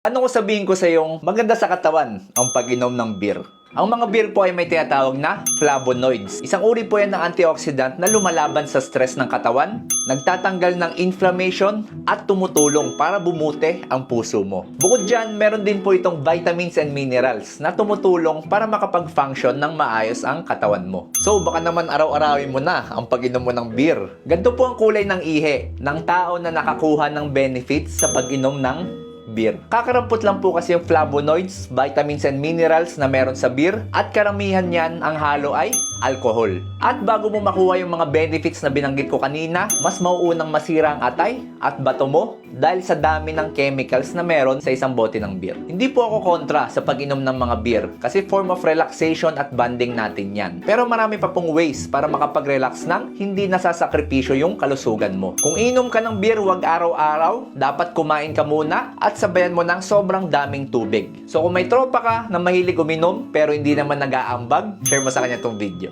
Ano ko sabihin ko sa yung maganda sa katawan ang pag-inom ng beer? Ang mga beer po ay may tinatawag na flavonoids. Isang uri po yan ng antioxidant na lumalaban sa stress ng katawan, nagtatanggal ng inflammation, at tumutulong para bumuti ang puso mo. Bukod dyan, meron din po itong vitamins and minerals na tumutulong para makapag-function ng maayos ang katawan mo. So, baka naman araw-arawin mo na ang pag-inom mo ng beer. Ganito po ang kulay ng ihi ng tao na nakakuha ng benefits sa pag-inom ng beer. Kakarampot lang po kasi yung flavonoids, vitamins and minerals na meron sa beer at karamihan niyan ang halo ay alcohol. At bago mo makuha yung mga benefits na binanggit ko kanina, mas mauunang masira ang atay at bato mo dahil sa dami ng chemicals na meron sa isang bote ng beer. Hindi po ako kontra sa pag-inom ng mga beer kasi form of relaxation at bonding natin yan. Pero marami pa pong ways para makapag-relax nang hindi nasasakripisyo yung kalusugan mo. Kung inom ka ng beer, wag araw-araw, dapat kumain ka muna at sabayan mo ng sobrang daming tubig. So kung may tropa ka na mahilig uminom pero hindi naman nag-aambag, share mo sa kanya tong video.